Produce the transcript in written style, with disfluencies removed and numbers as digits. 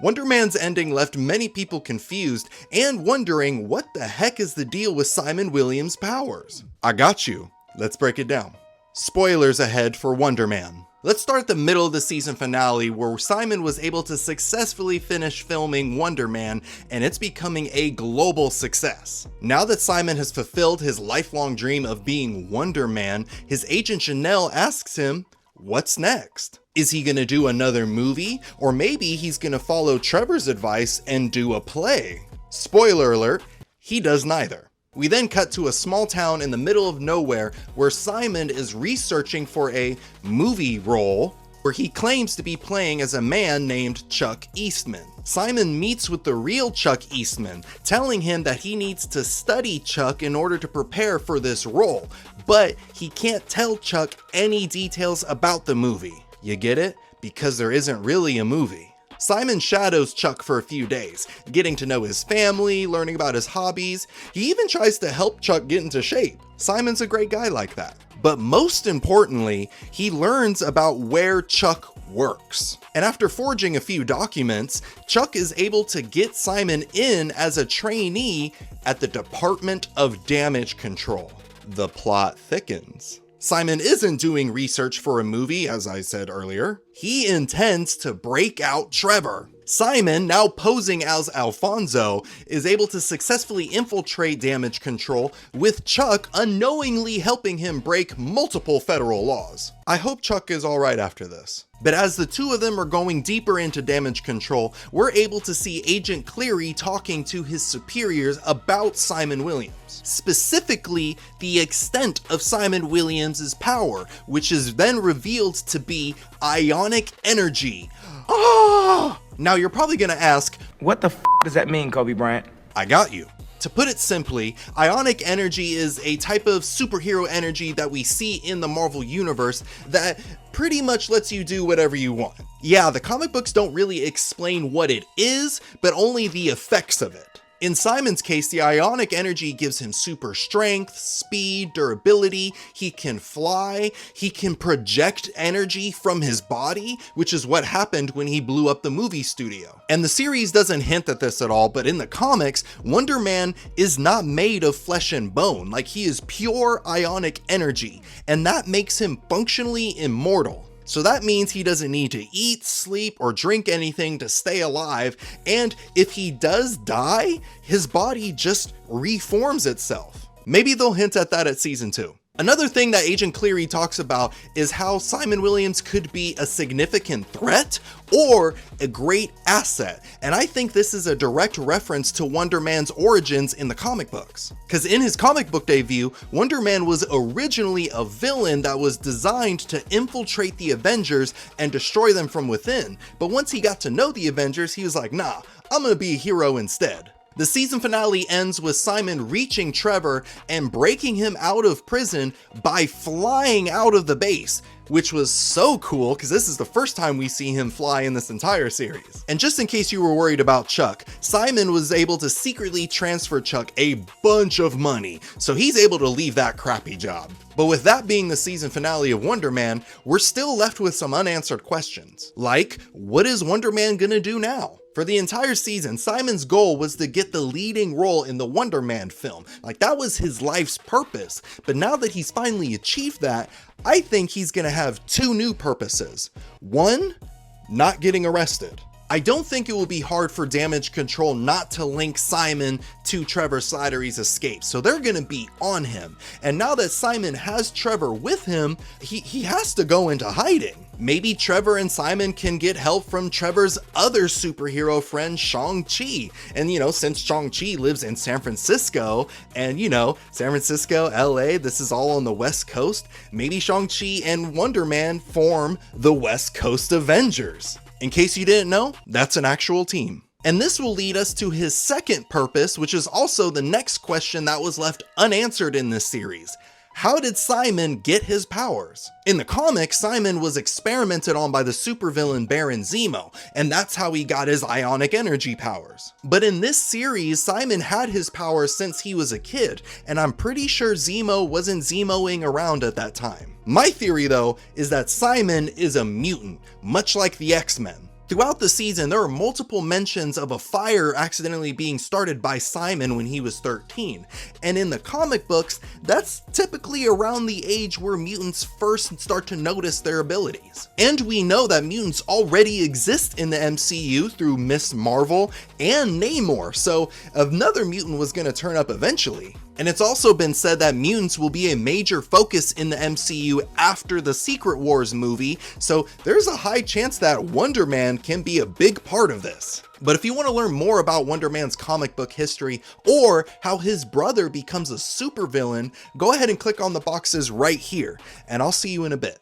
Wonder Man's ending left many people confused and wondering what the heck is the deal with Simon Williams' powers. I got you. Let's break it down. Spoilers ahead for Wonder Man. Let's start at the middle of the season finale where Simon was able to successfully finish filming Wonder Man and it's becoming a global success. Now that Simon has fulfilled his lifelong dream of being Wonder Man, his agent Janelle asks him, what's next? Is he gonna do another movie? Or maybe he's gonna follow Trevor's advice and do a play? Spoiler alert, he does neither. We then cut to a small town in the middle of nowhere where Simon is researching for a movie role where he claims to be playing as a man named Chuck Eastman. Simon meets with the real Chuck Eastman, telling him that he needs to study Chuck in order to prepare for this role, but he can't tell Chuck any details about the movie. You get it? Because there isn't really a movie. Simon shadows Chuck for a few days, getting to know his family, learning about his hobbies. He even tries to help Chuck get into shape. Simon's a great guy like that. But most importantly, he learns about where Chuck works. And after forging a few documents, Chuck is able to get Simon in as a trainee at the Department of Damage Control. The plot thickens. Simon isn't doing research for a movie, as I said earlier. He intends to break out Trevor. Simon, now posing as Alfonso, is able to successfully infiltrate Damage Control, with Chuck unknowingly helping him break multiple federal laws. I hope Chuck is alright after this. But as the two of them are going deeper into Damage Control, we're able to see Agent Cleary talking to his superiors about Simon Williams. Specifically, the extent of Simon Williams' power, which is then revealed to be ionic energy. Ah! Now you're probably gonna ask, what the f does that mean, Kobe Bryant? I got you. To put it simply, ionic energy is a type of superhero energy that we see in the Marvel Universe that pretty much lets you do whatever you want. Yeah, the comic books don't really explain what it is, but only the effects of it. In Simon's case, the ionic energy gives him super strength, speed, durability, he can fly, he can project energy from his body, which is what happened when he blew up the movie studio. And the series doesn't hint at this at all, but in the comics, Wonder Man is not made of flesh and bone, like he is pure ionic energy, and that makes him functionally immortal. So that means he doesn't need to eat, sleep, or drink anything to stay alive, and if he does die, his body just reforms itself. Maybe they'll hint at that at season 2. Another thing that Agent Cleary talks about is how Simon Williams could be a significant threat or a great asset, and I think this is a direct reference to Wonder Man's origins in the comic books. Because in his comic book debut, Wonder Man was originally a villain that was designed to infiltrate the Avengers and destroy them from within, but once he got to know the Avengers, he was like, nah, I'm gonna be a hero instead. The season finale ends with Simon reaching Trevor and breaking him out of prison by flying out of the base, which was so cool because this is the first time we see him fly in this entire series. And just in case you were worried about Chuck, Simon was able to secretly transfer Chuck a bunch of money, so he's able to leave that crappy job. But with that being the season finale of Wonder Man, we're still left with some unanswered questions. Like, what is Wonder Man gonna do now? For the entire season, Simon's goal was to get the leading role in the Wonder Man film. Like, that was his life's purpose. But now that he's finally achieved that, I think he's gonna have two new purposes. One, not getting arrested. I don't think it will be hard for Damage Control not to link Simon to Trevor Slattery's escape, so they're gonna be on him. And now that Simon has Trevor with him, he has to go into hiding. Maybe Trevor and Simon can get help from Trevor's other superhero friend, Shang-Chi. And since Shang-Chi lives in San Francisco, and San Francisco, LA, this is all on the West Coast, maybe Shang-Chi and Wonder Man form the West Coast Avengers. In case you didn't know, that's an actual team. And this will lead us to his second purpose, which is also the next question that was left unanswered in this series. How did Simon get his powers? In the comics, Simon was experimented on by the supervillain Baron Zemo, and that's how he got his ionic energy powers. But in this series, Simon had his powers since he was a kid, and I'm pretty sure Zemo wasn't Zemoing around at that time. My theory though, is that Simon is a mutant, much like the X-Men. Throughout the season, there are multiple mentions of a fire accidentally being started by Simon when he was 13, and in the comic books, that's typically around the age where mutants first start to notice their abilities. And we know that mutants already exist in the MCU through Miss Marvel and Namor, so another mutant was going to turn up eventually. And it's also been said that mutants will be a major focus in the MCU after the Secret Wars movie, so there's a high chance that Wonder Man can be a big part of this. But if you want to learn more about Wonder Man's comic book history or how his brother becomes a supervillain, go ahead and click on the boxes right here, and I'll see you in a bit.